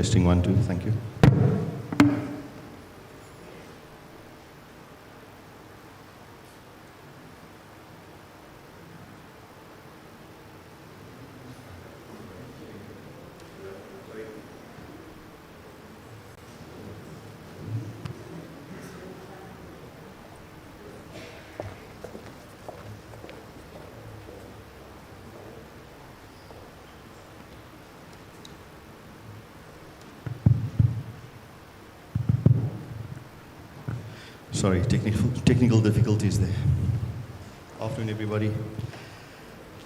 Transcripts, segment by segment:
Testing 1, 2, thank you. Sorry, technical difficulties there. Afternoon, everybody.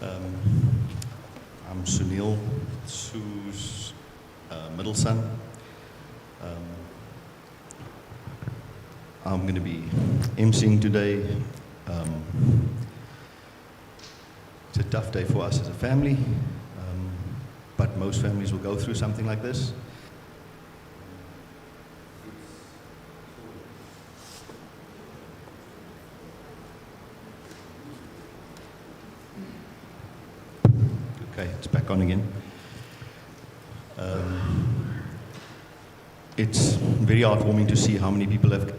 I'm Sunil, Sue's middle son. I'm going to be emceeing today. It's a tough day for us as a family, but most families will go through something like this. Okay, it's back on again. It's very heartwarming to see how many people have.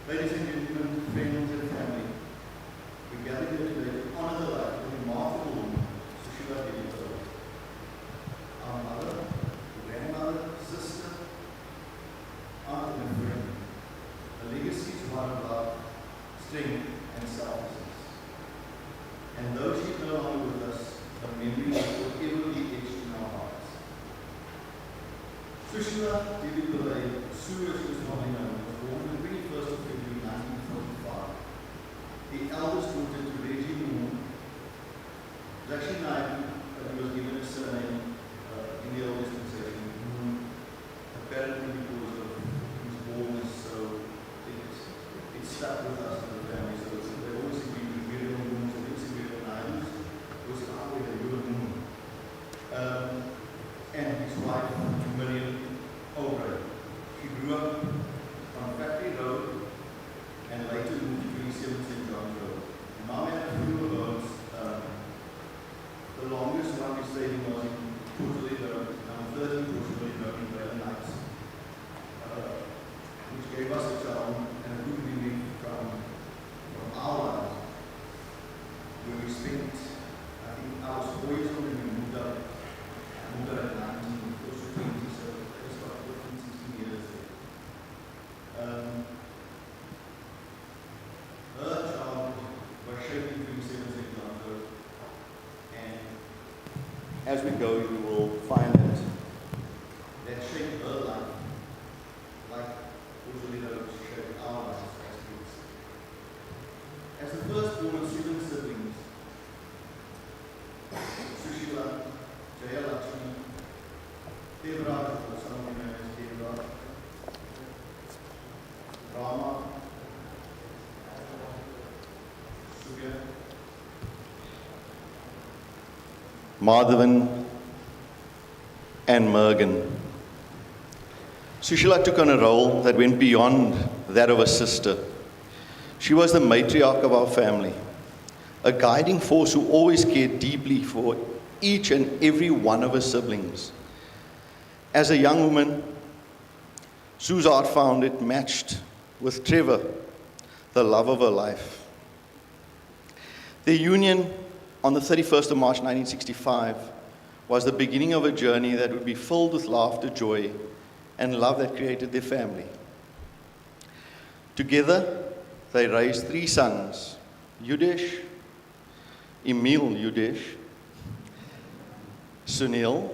Ladies and gentlemen, friends and family, we gather here today to honor the life of a remarkable woman, Sushila Devi. Our mother, grandmother, sister, aunt and friend. A legacy is one of love, strength and selflessness. And though she is no longer with us, her memory will forever be etched in our hearts. Sushila Devi Pillay, Sue as she was commonly known, was born on the 21st of February 1945. The eldest daughter to Devi Moon. It was actually Naidoo, but he was given a surname in the old dispensation, Moon, apparently because of his boldness, so it stuck with us in the family. So they always said we were real Moons, they didn't say we were Naidoos. It was always a real Moon. And his wife, Miriam O'Brien. She grew up on Factory Road and later moved to 27 St. John's Road. Mom had a few homes. The longest one we stayed in was in Pillay Road, number 13 Pillay Road in Pillay Nights, which gave us a charm and a good memory from our lives, where we spent, I think, I was 4 years old when we moved up. I moved out at 19, close to 20, so it was about 15, 16 years there. Her child was shaped in 27 St. John's Road, and as we go, you will find that Madhavan, and Mergen. Sushila took on a role that went beyond that of a sister. She was the matriarch of our family, a guiding force who always cared deeply for each and every one of her siblings. As a young woman, Sue's heart found it matched with Trevor, the love of her life. Their union on the 31st of March 1965 was the beginning of a journey that would be filled with laughter, joy, and love that created their family. Together, they raised 3 sons, Yudesh, Emil Yudesh, Sunil,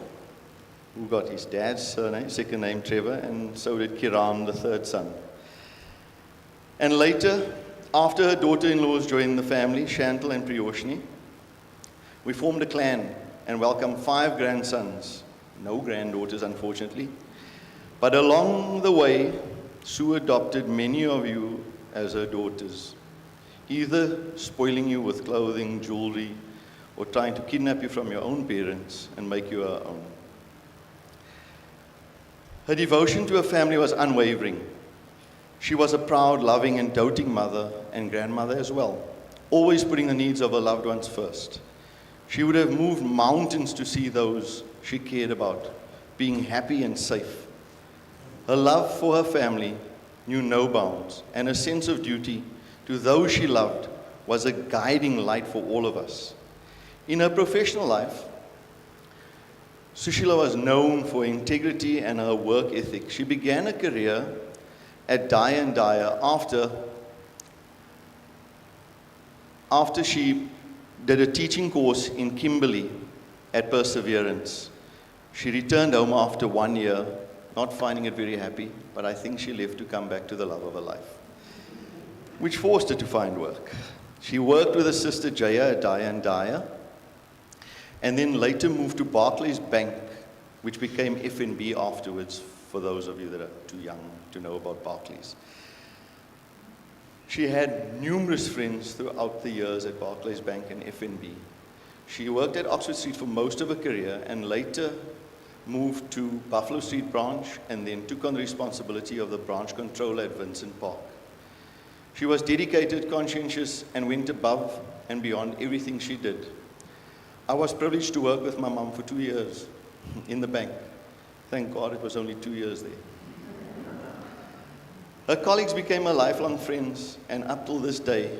who got his dad's surname, second name Trevor, and so did Kiran, the 3rd son. And later, after her daughter-in-laws joined the family, Chantal and Priyoshni, we formed a clan and welcomed 5 grandsons. No granddaughters, unfortunately. But along the way, Sue adopted many of you as her daughters, either spoiling you with clothing, jewelry, or trying to kidnap you from your own parents and make you her own. Her devotion to her family was unwavering. She was a proud, loving, and doting mother and grandmother as well, always putting the needs of her loved ones first. She would have moved mountains to see those she cared about being happy and safe. Her love for her family knew no bounds, and her sense of duty to those she loved was a guiding light for all of us. In her professional life, Sushila was known for integrity and her work ethic. She began a career at Dye & Dyer after she did a teaching course in Kimberley at Perseverance. She returned home after 1 year, not finding it very happy, but I think she left to come back to the love of her life, which forced her to find work. She worked with her sister Jaya at Dye & Dyer, and then later moved to Barclays Bank, which became FNB afterwards, for those of you that are too young to know about Barclays. She had numerous friends throughout the years at Barclays Bank and FNB. She worked at Oxford Street for most of her career and later moved to Buffalo Street branch and then took on the responsibility of the branch controller at Vincent Park. She was dedicated, conscientious, and went above and beyond everything she did. I was privileged to work with my mom for 2 years in the bank. Thank God it was only 2 years there. Her colleagues became her lifelong friends, and up till this day,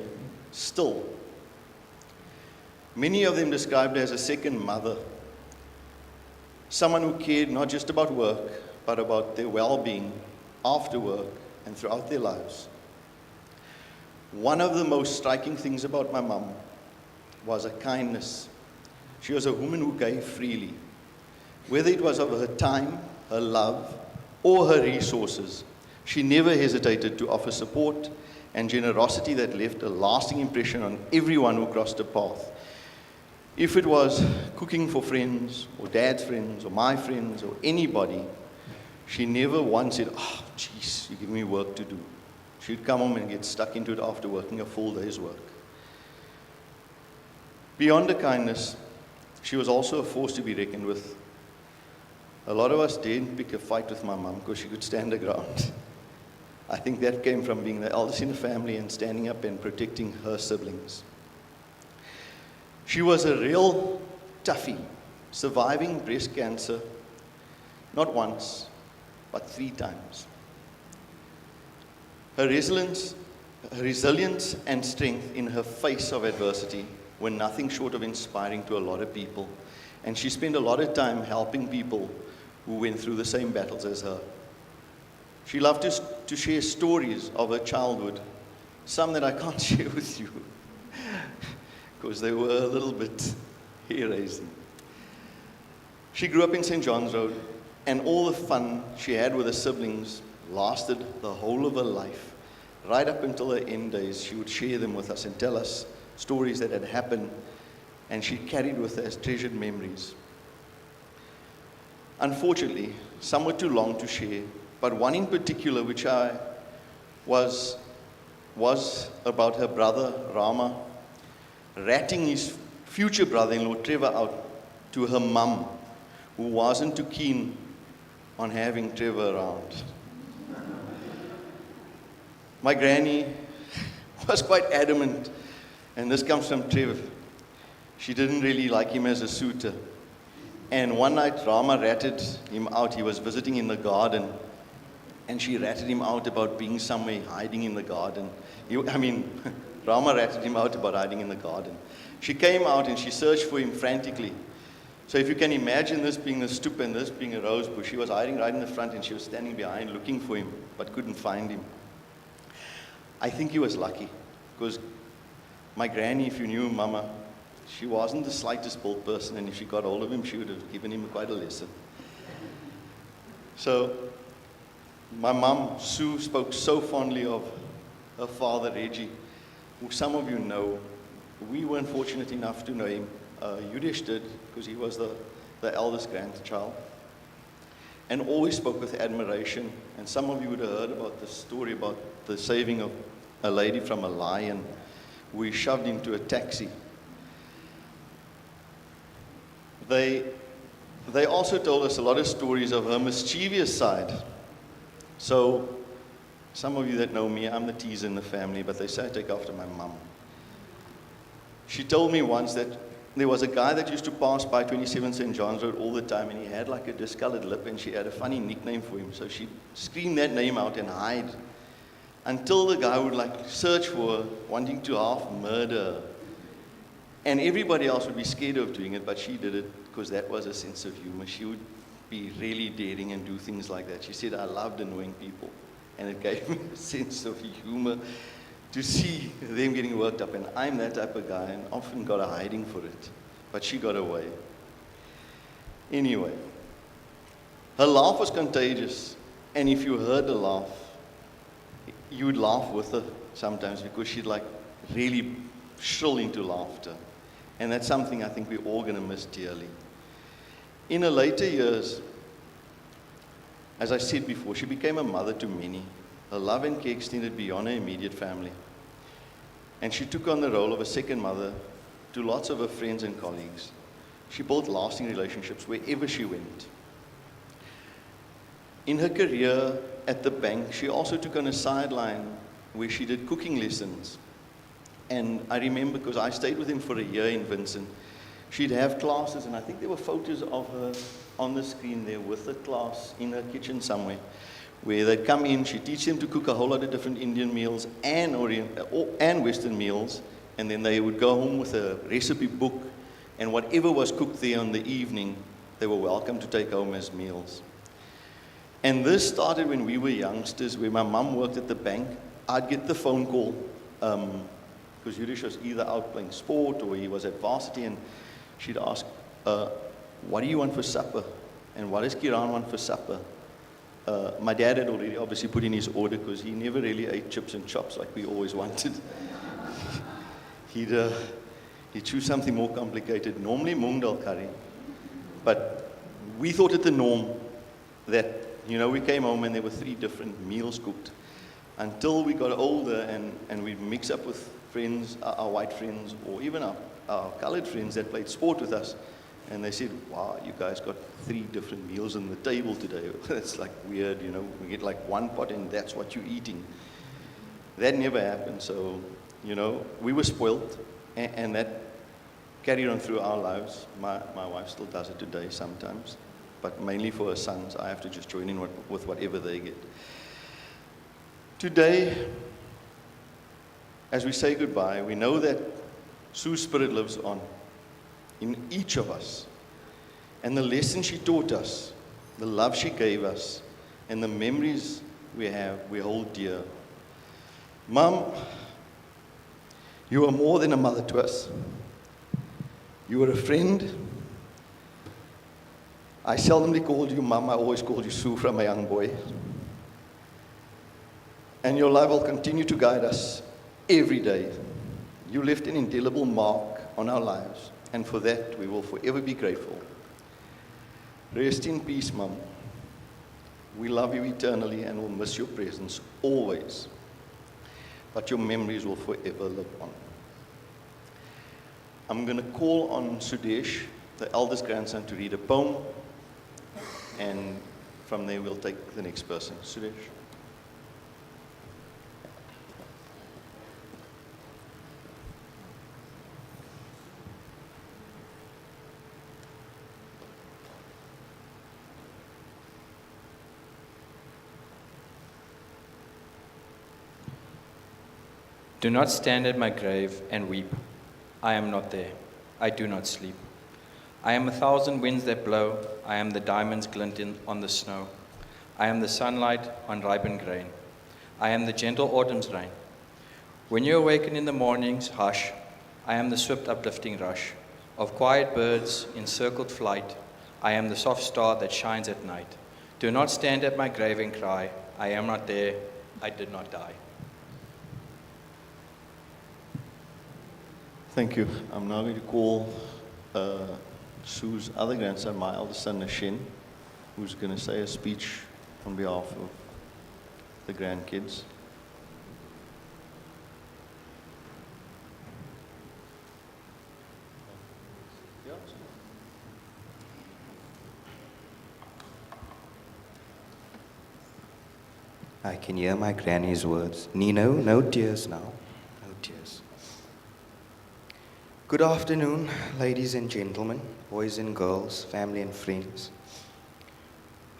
still. Many of them described her as a second mother, someone who cared not just about work, but about their well-being after work and throughout their lives. One of the most striking things about my mom was her kindness. She was a woman who gave freely, whether it was of her time, her love, or her resources. She never hesitated to offer support and generosity that left a lasting impression on everyone who crossed her path. If it was cooking for friends, or dad's friends, or my friends, or anybody, she never once said, "Oh, geez, you give me work to do." She'd come home and get stuck into it after working a full day's work. Beyond her kindness, she was also a force to be reckoned with. A lot of us didn't pick a fight with my mom because she could stand her ground. I think that came from being the eldest in the family and standing up and protecting her siblings. She was a real toughie, surviving breast cancer, not once, but 3 times. Her resilience and strength in her face of adversity were nothing short of inspiring to a lot of people, and she spent a lot of time helping people who went through the same battles as her. She loved to share stories of her childhood, some that I can't share with you, because they were a little bit hair-raising. She grew up in St. John's Road, and all the fun she had with her siblings lasted the whole of her life. Right up until her end days, she would share them with us and tell us stories that had happened, and she carried with her as treasured memories. Unfortunately, some were too long to share, but one in particular, which was about her brother, Rama, ratting his future brother-in-law, Trevor, out to her mum, who wasn't too keen on having Trevor around. My granny was quite adamant, and this comes from Trevor. She didn't really like him as a suitor. And one night, Rama ratted him out. He was visiting in the garden, and she ratted him out about being somewhere hiding in the garden. Rama ratted him out about hiding in the garden. She came out and she searched for him frantically. So if you can imagine this being the stoop and this being a rose bush, she was hiding right in the front and she was standing behind looking for him, but couldn't find him. I think he was lucky, because my granny, if you knew Mama, she wasn't the slightest built person, and if she got hold of him, she would have given him quite a lesson. So my mum, Sue, spoke so fondly of her father, Reggie, who some of you know. We weren't fortunate enough to know him. Yudish did, because he was the eldest grandchild, and always spoke with admiration. And some of you would have heard about the story about the saving of a lady from a lion who he shoved into a taxi. They also told us a lot of stories of her mischievous side. So some of you that know me, I'm the teaser in the family, but they say I take after my mum. She told me once that there was a guy that used to pass by 27 St. John's Road all the time, and he had like a discolored lip, and she had a funny nickname for him. So she'd scream that name out and hide until the guy would like search for her, wanting to half murder her. And everybody else would be scared of doing it, but she did it because that was a sense of humor. She would be really daring and do things like that. She said, I loved annoying people, and it gave me a sense of humor to see them getting worked up. And I'm that type of guy and often got a hiding for it. But she got away. Anyway, her laugh was contagious. And if you heard her laugh, you would laugh with her sometimes, because she'd like really shrill into laughter. And that's something I think we're all going to miss dearly. In her later years, as I said before, she became a mother to many. Her love and care extended beyond her immediate family. And she took on the role of a second mother to lots of her friends and colleagues. She built lasting relationships wherever she went. In her career at the bank, she also took on a sideline where she did cooking lessons. And I remember, because I stayed with him for a year in Vincent, she'd have classes, and I think there were photos of her on the screen there with the class in her kitchen somewhere, where they'd come in, she'd teach them to cook a whole lot of different Indian meals and Western meals, and then they would go home with a recipe book, and whatever was cooked there in the evening, they were welcome to take home as meals. And this started when we were youngsters, where my mum worked at the bank. I'd get the phone call, because Yudish was either out playing sport or he was at varsity, and she'd ask, what do you want for supper? And what does Kiran want for supper? My dad had already obviously put in his order, because he never really ate chips and chops like we always wanted. He'd choose something more complicated, normally mung dal curry. But we thought it the norm that, we came home and there were 3 different meals cooked, until we got older and we'd mix up with friends, our white friends, or even our colored friends that played sport with us. And they said, wow, you guys got 3 different meals on the table today. It's like weird, we get like one pot and that's what you're eating. That never happened. So, we were spoiled, and that carried on through our lives. My wife still does it today sometimes, but mainly for her sons. I have to just join in with whatever they get. Today, as we say goodbye, we know that Sue's spirit lives on in each of us. And the lesson she taught us, the love she gave us, and the memories we have, we hold dear. Mum, you are more than a mother to us. You are a friend. I seldomly called you Mum, I always called you Sue from a young boy. And your love will continue to guide us every day. You left an indelible mark on our lives, and for that we will forever be grateful. Rest in peace, Mum. We love you eternally and will miss your presence always. But your memories will forever live on. I'm going to call on Sudesh the eldest grandson to read a poem, and from there we'll take the next person. Suresh. Do not stand at my grave and weep. I am not there. I do not sleep. I am 1,000 winds that blow. I am the diamonds glinting on the snow. I am the sunlight on ripened grain. I am the gentle autumn's rain. When you awaken in the morning's hush, I am the swift uplifting rush of quiet birds in circled flight. I am the soft star that shines at night. Do not stand at my grave and cry. I am not there. I did not die. Thank you. I'm now going to call Sue's other grandson, my eldest son, Nashin, who's going to say a speech on behalf of the grandkids. I can hear my granny's words. Nino, no tears now. No tears. Good afternoon, ladies and gentlemen, boys and girls, family and friends.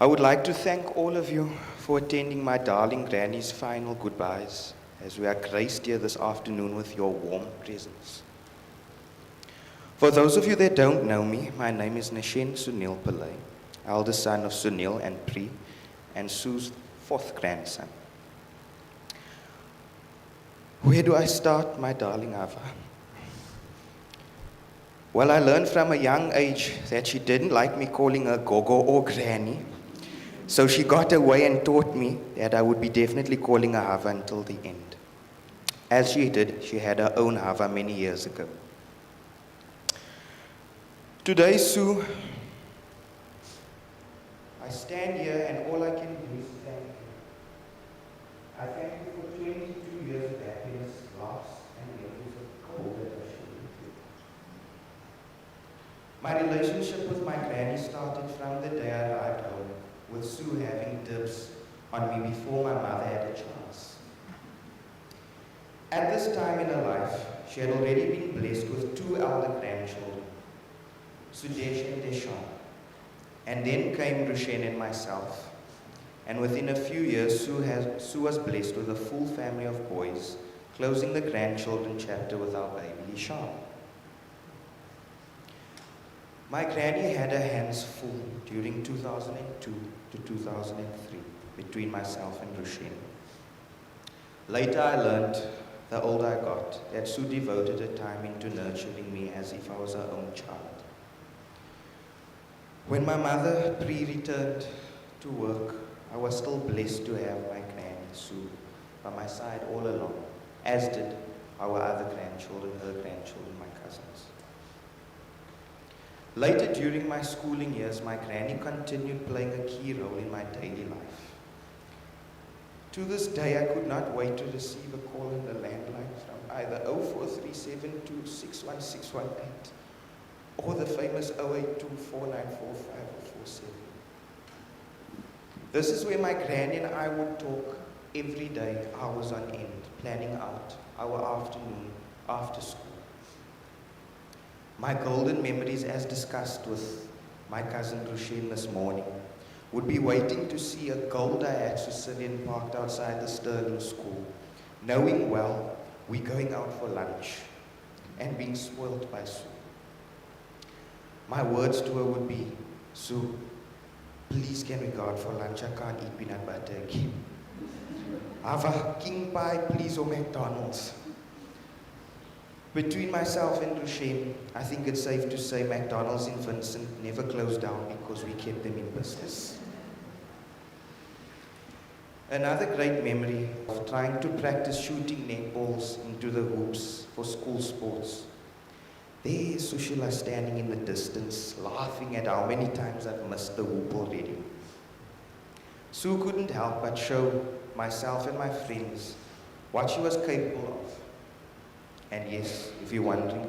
I would like to thank all of you for attending my darling granny's final goodbyes as we are graced here this afternoon with your warm presence. For those of you that don't know me, my name is Nashin Sunil Pillay, eldest son of Sunil and Pri, and Sue's fourth grandson. Where do I start, my darling Ava? Well, I learned from a young age that she didn't like me calling her Gogo or Granny, so she got away and taught me that I would be definitely calling her Hava until the end. As she did, she had her own Hava many years ago. Today, Sue, I stand here and all I can do is thank you. I thank you for 22 years of happiness, laughs, and memories of gold that I shared with you. My relationship with my granny started from the day I arrived home, with Sue having dibs on me before my mother had a chance. At this time in her life, she had already been blessed with 2 elder grandchildren, Sudesh and Deshan. And then came Rushen and myself. And within a few years, Sue was blessed with a full family of boys, closing the grandchildren chapter with our baby Ishan. My granny had her hands full during 2002 to 2003, between myself and Rushen. Later I learned, the older I got, that Sue devoted her time into nurturing me as if I was her own child. When my mother returned to work, I was still blessed to have my granny Sue by my side all along, as did our other grandchildren, her grandchildren, my cousins. Later during my schooling years, my granny continued playing a key role in my daily life. To this day, I could not wait to receive a call on the landline from either 0437 61618 or the famous 082 494547. This is where my granny and I would talk every day, hours on end, planning out our afternoon after school. My golden memories, as discussed with my cousin Rushen this morning, would be waiting to see a gold-eyed Sicilian parked outside the Sterling School, knowing well we're going out for lunch and being spoiled by Sue. My words to her would be, Sue, please can we go out for lunch? I can't eat peanut butter again. Have a king pie, please, or McDonald's. Between myself and Rushen, I think it's safe to say McDonald's in Vincent never closed down because we kept them in business. Another great memory of trying to practice shooting netballs into the hoops for school sports. There's Sushila standing in the distance, laughing at how many times I've missed the hoop already. Sue couldn't help but show myself and my friends what she was capable of. And yes, if you're wondering,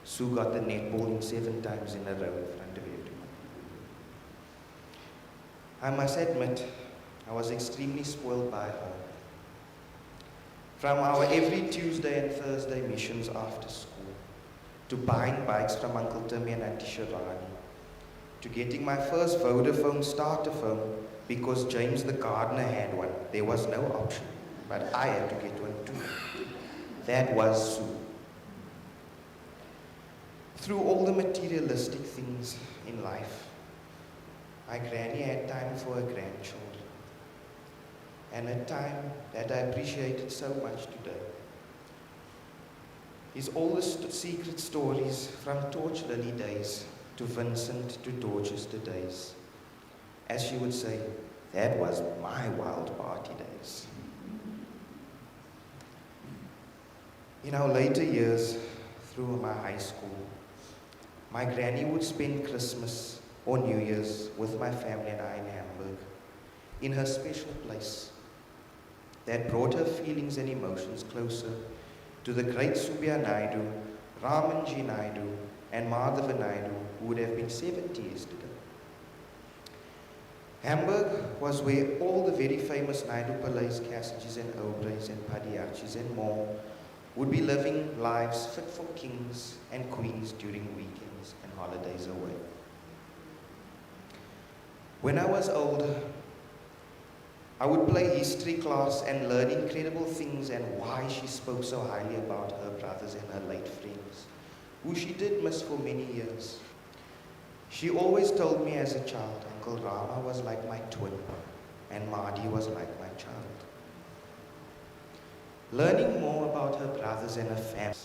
Sue got the netballing 7 times in a row in front of everyone. I must admit, I was extremely spoiled by her. From our every Tuesday and Thursday missions after school, to buying bikes from Uncle Timmy and Auntie Shirani, to getting my first Vodafone starter phone because James the gardener had one. There was no option, but I had to get one too. That was Sue. Through all the materialistic things in life, my granny had time for her grandchildren, and a time that I appreciated so much today is all the secret stories from Torch Lily days to Vincent to Dorchester days. As she would say, that was my wild party days. In our later years, through my high school, my granny would spend Christmas or New Year's with my family and I in Hamburg, in her special place that brought her feelings and emotions closer to the great Subia Naidoo, Ramanji Naidoo, and Madhava Naidoo, who would have been 70 yesterday. Hamburg was where all the very famous Naidoo Pillays, Cassidy's and Obrays and Padiachis and more would be living lives fit for kings and queens during weekends and holidays away. When I was older, I would play history class and learn incredible things and why she spoke so highly about her brothers and her late friends, who she did miss for many years. She always told me as a child, Uncle Rama was like my twin and Mahdi was like my child. Learning more about her brothers and her family,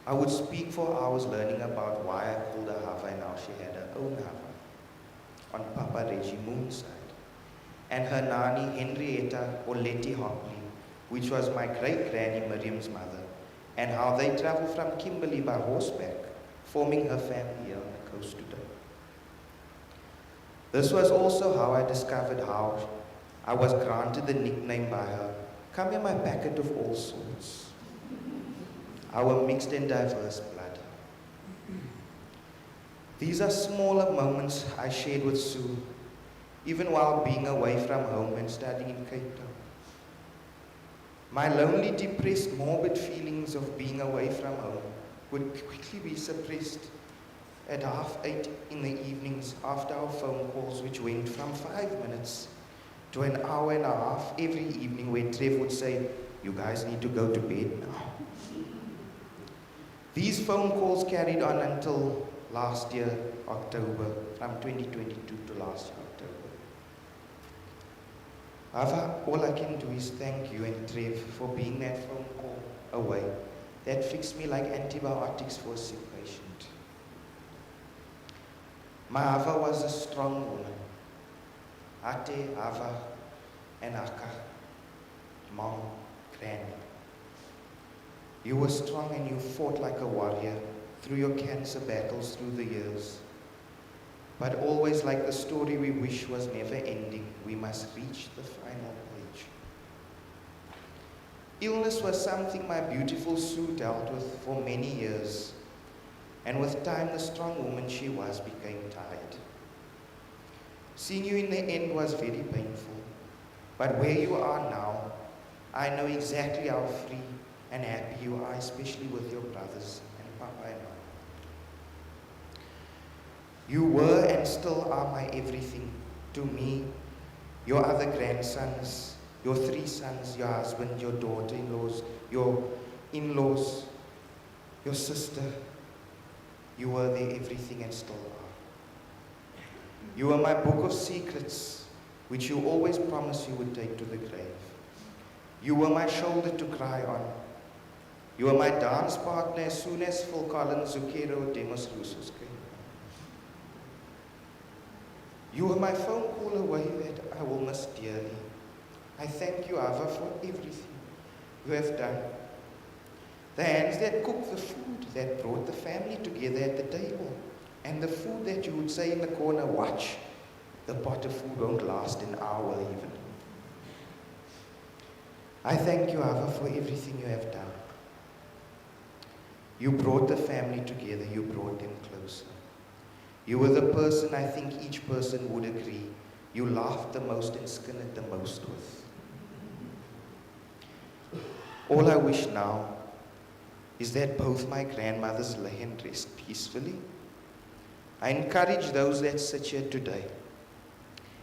I would speak for hours learning about why I called her Hava and how she had her own Hava on Papa Reggie Moon's side, and her Nani Henrietta or Letty Hopley, which was my great-granny Miriam's mother, and how they traveled from Kimberley by horseback, forming her family here on the coast today. This was also how I discovered how I was granted the nickname by her, "Come in my packet of all sorts," our mixed and diverse blood. These are smaller moments I shared with Sue, even while being away from home and studying in Cape Town. My lonely, depressed, morbid feelings of being away from home would quickly be suppressed at 8:30 in the evenings after our phone calls, which went from 5 minutes to an hour and a half every evening, where Trev would say, "You guys need to go to bed now." These phone calls carried on until last year, October, from 2022 to last year, October. However, all I can do is thank you and Trev for being that phone call away that fixed me like antibiotics for a sick patient. My Hava was a strong woman. Ate, Hava, and Akka, Mom, Granny. You were strong and you fought like a warrior through your cancer battles through the years. But always like the story we wish was never ending, we must reach the final page. Illness was something my beautiful Sue dealt with for many years, and with time the strong woman she was became tired. Seeing you in the end was very painful, but where you are now, I know exactly how free and happy you are, especially with your brothers and Papa and I. You were and still are my everything to me, your other grandsons, your 3 sons, your husband, your daughter-in-laws, your in-laws, your sister. You were their everything and still are. You were my book of secrets, which you always promised you would take to the grave. You were my shoulder to cry on. You were my dance partner as soon as Phil Collins, Zucchero, Demos Russos came. You were my phone call away that I will miss dearly. I thank you, Ava, for everything you have done. The hands that cooked the food, that brought the family together at the table, and the food that you would say in the corner, "Watch, the pot of food won't last an hour even." I thank you, Ava, for everything you have done. You brought the family together. You brought them closer. You were the person I think each person would agree you laughed the most and skinned the most with. All I wish now is that both my grandmothers lay and rest peacefully. I encourage those that sit here today,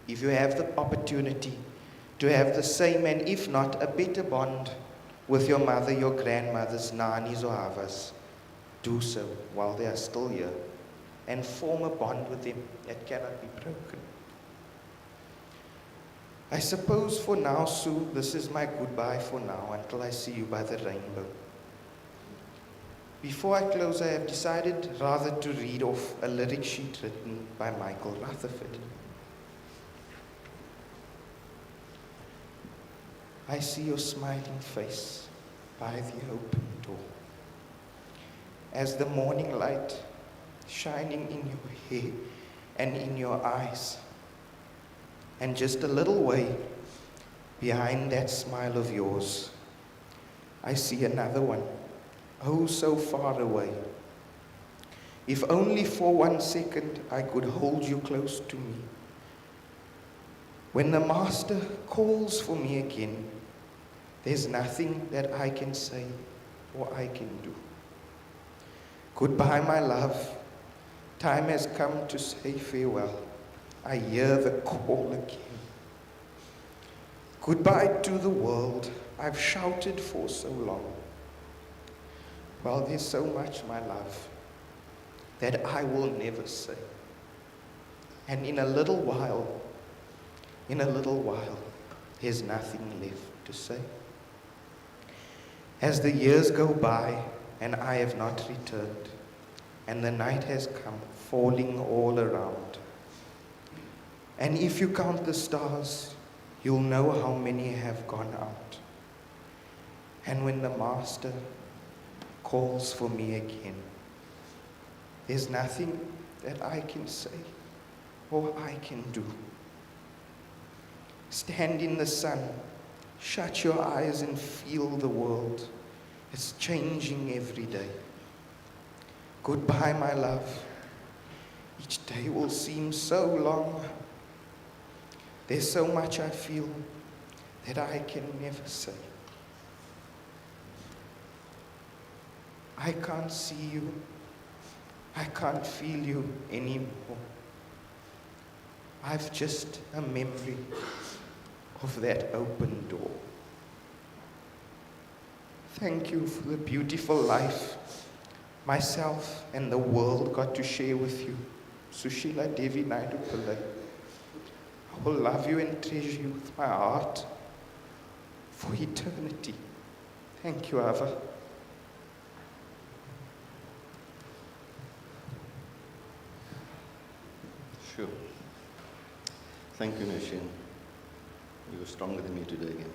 if you have the opportunity to have the same and if not a better bond with your mother, your grandmothers, nannies or avas, do so while they are still here and form a bond with them that cannot be broken. I suppose for now, Sue, this is my goodbye for now until I see you by the rainbow. Before I close, I have decided rather to read off a lyric sheet written by Michael Rutherford. I see your smiling face by the open door, as the morning light shining in your hair and in your eyes. And just a little way behind that smile of yours, I see another one, oh so far away. If only for 1 second I could hold you close to me. When the Master calls for me again, there's nothing that I can say or I can do. Goodbye, my love. Time has come to say farewell. I hear the call again. Goodbye to the world I've shouted for so long. Well, there's so much, my love, that I will never say. And in a little while, there's nothing left to say. As the years go by and I have not returned, and the night has come falling all around, and if you count the stars, you'll know how many have gone out. And when the Master calls for me again, there's nothing that I can say or I can do. Stand in the sun, shut your eyes and feel the world. It's changing every day. Goodbye, my love. Each day will seem so long. There's so much I feel that I can never say. I can't see you. I can't feel you anymore. I've just a memory of that open door. Thank you for the beautiful life myself and the world got to share with you. Sushila, Devi, Naidoo, Pillay. I will love you and treasure you with my heart for eternity. Thank you, Ava. Sure. Thank you, Nishin. You were stronger than me today again.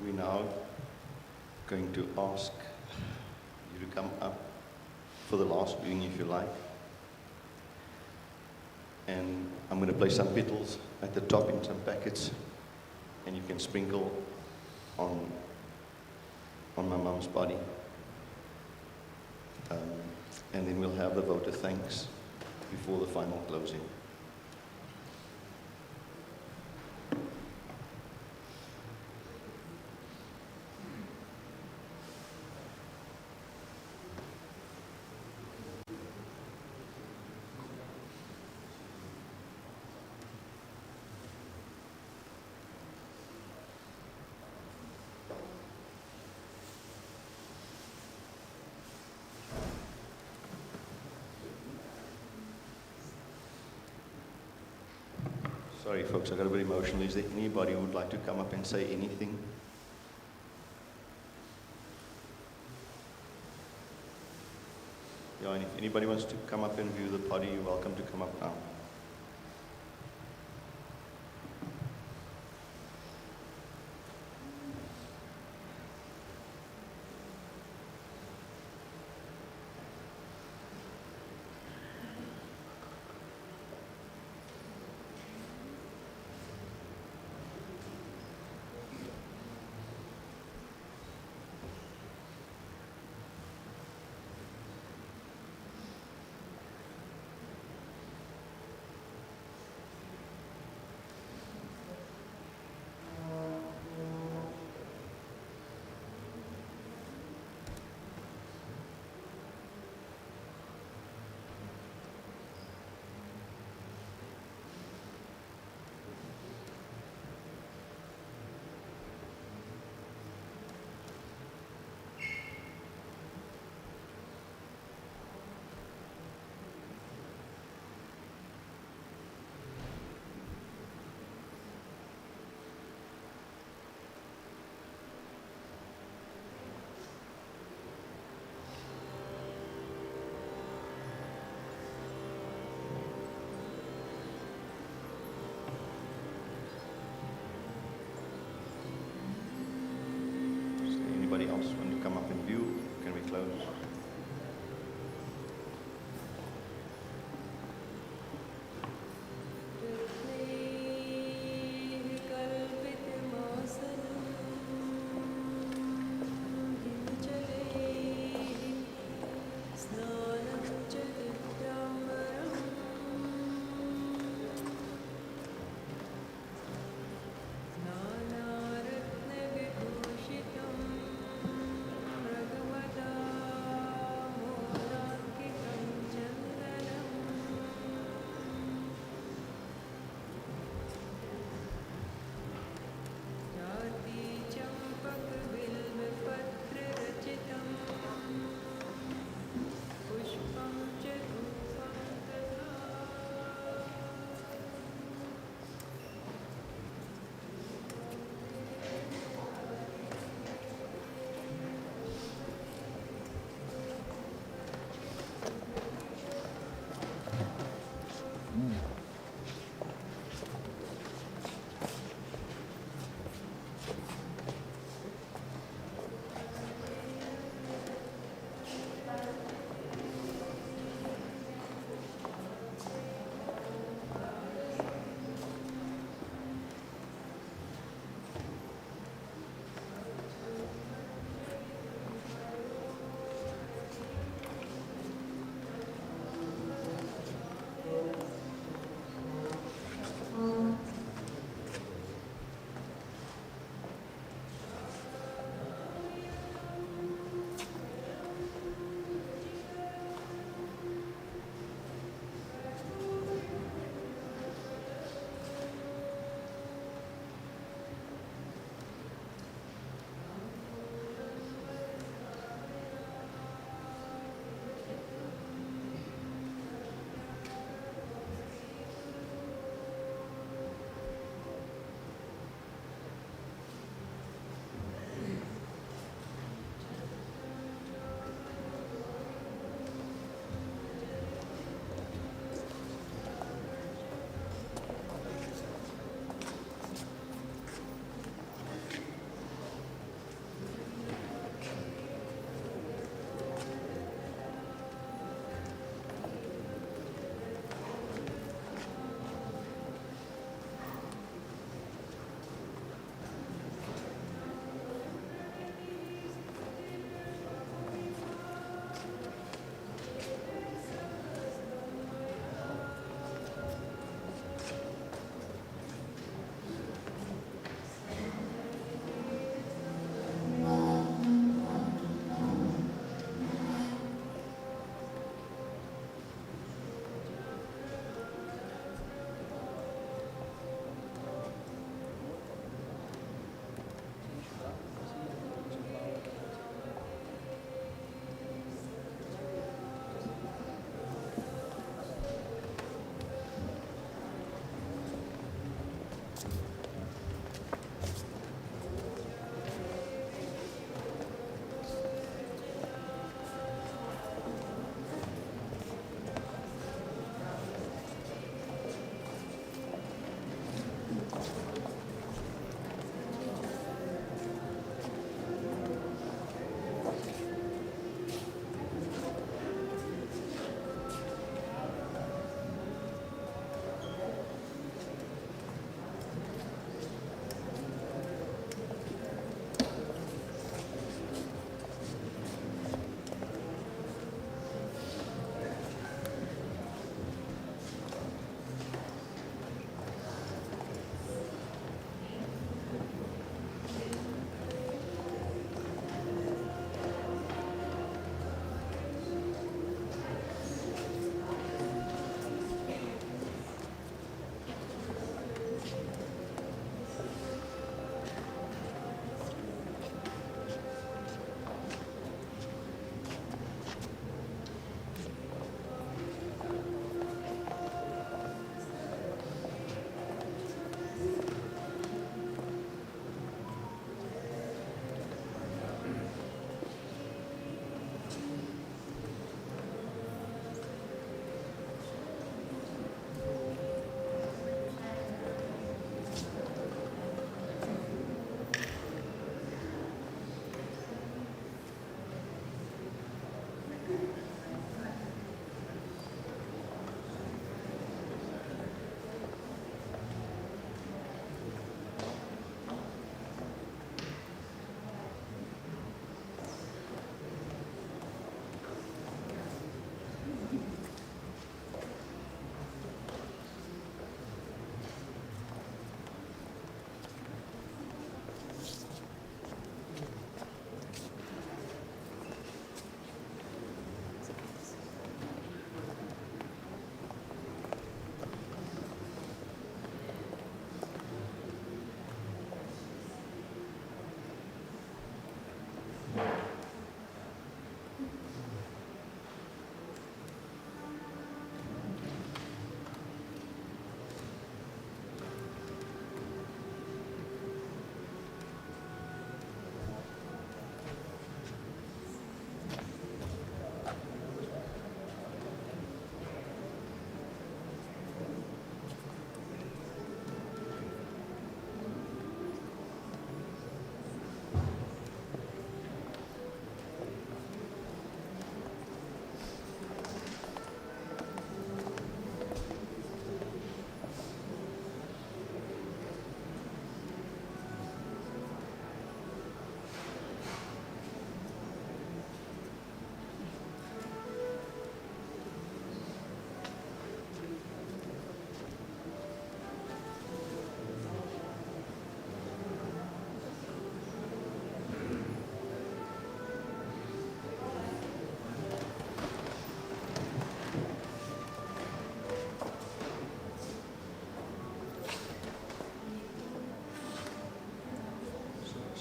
We're now going to ask you to come up for the last viewing if you like. And I'm going to place some petals at the top in some packets, and you can sprinkle on my mum's body. And then we'll have the vote of thanks before the final closing. Sorry, folks, I got a bit emotional. Is there anybody who would like to come up and say anything? Yeah, and if anybody wants to come up and view the body, you're welcome to come up now. anybody else want to come up and view? Can we close?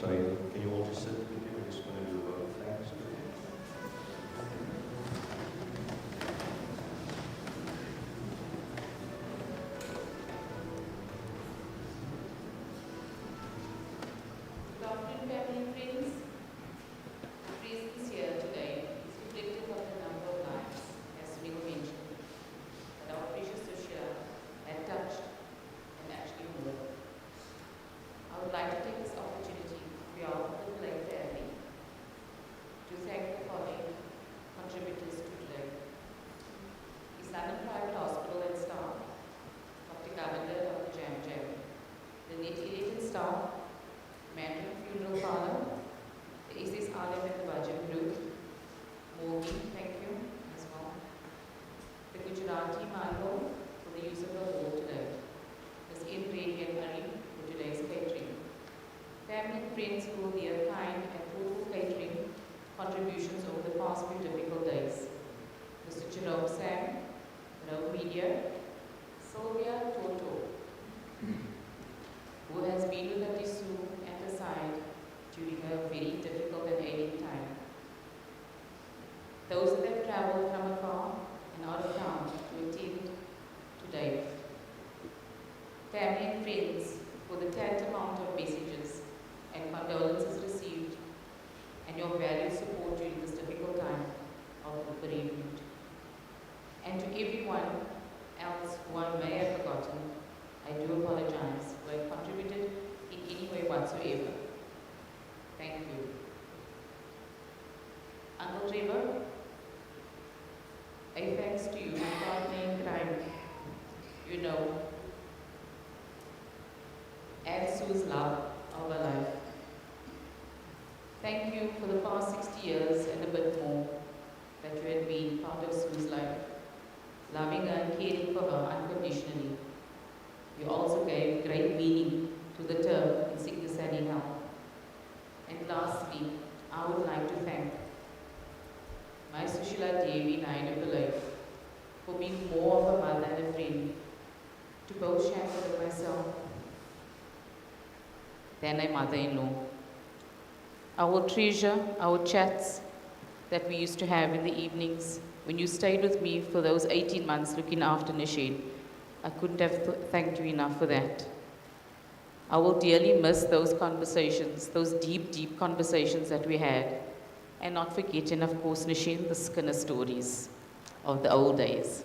Sorry, can you all just sit? We're just going to do a vote of thanks. Good afternoon, family and friends. The presence here today is reflective of the number of lives, as Sushila mentioned, that our precious Sushila had touched and actually moved. I would like to take this opportunity on behalf of the Pillay family to thank the following contributors to today. His London Private Hospital and staff, Dr. Governor, Dr. Jam Jam, the Net 11 staff, Mandarin Funeral Parlor, the SS Alim and the Budget Group, Morgan, thank you as well. The Gujarati Mango for the use of the hall today. Ms. N. Reddy and Ari for today's catering. Family and friends who will their kind and thoughtful catering contributions over the past few difficult days. Mr. Jerome Sam, No Media, Sylvia Toto, who has been with her Tisu at her side during a very difficult and ailing time. Those that have travelled from afar and out of town to attend today. Family and friends for the tantamount of messages and condolences received and your valued support during this difficult time of bereavement. And to everyone else who I may have forgotten, I do apologize who have contributed in any way whatsoever. Thank you. Uncle Trevor, a thanks to you, my partner in crime, you know, and Sue's love of our life. Thank you for the past 60 years and a bit more that you had been part of Sue's life, loving her and caring for her unconditionally. You also gave great meaning to the term in sickness and in health. And lastly, I would like to thank my Sushila Devi Naidoo Pillay for being more of a mother and a friend to both Shanford and myself than a mother-in-law. I will treasure our chats that we used to have in the evenings when you stayed with me for those 18 months looking after Nishid. I couldn't have thanked you enough for that. I will dearly miss those conversations, those deep, deep conversations that we had. And not forgetting, of course, Nishin, the Skinner stories of the old days.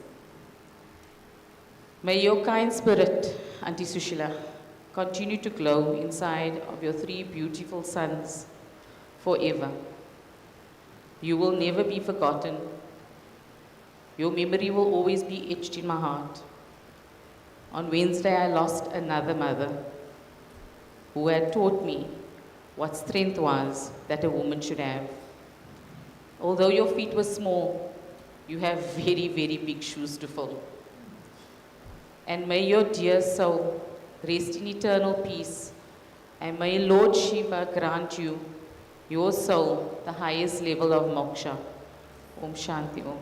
May your kind spirit, Auntie Sushila, continue to glow inside of your 3 beautiful sons forever. You will never be forgotten. Your memory will always be etched in my heart. On Wednesday, I lost another mother who had taught me what strength was that a woman should have. Although your feet were small, you have very, very big shoes to fill. And may your dear soul rest in eternal peace, and may Lord Shiva grant you, your soul, the highest level of moksha. Om Shanti Om.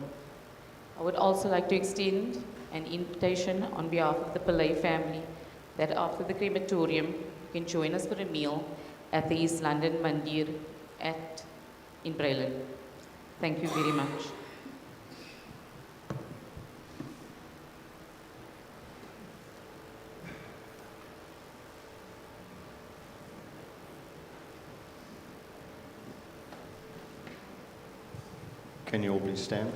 I would also like to extend an invitation on behalf of the Pillay family that after the crematorium, you can join us for a meal at the East London Mandir in Braylen. Thank you very much. Can you all please stand?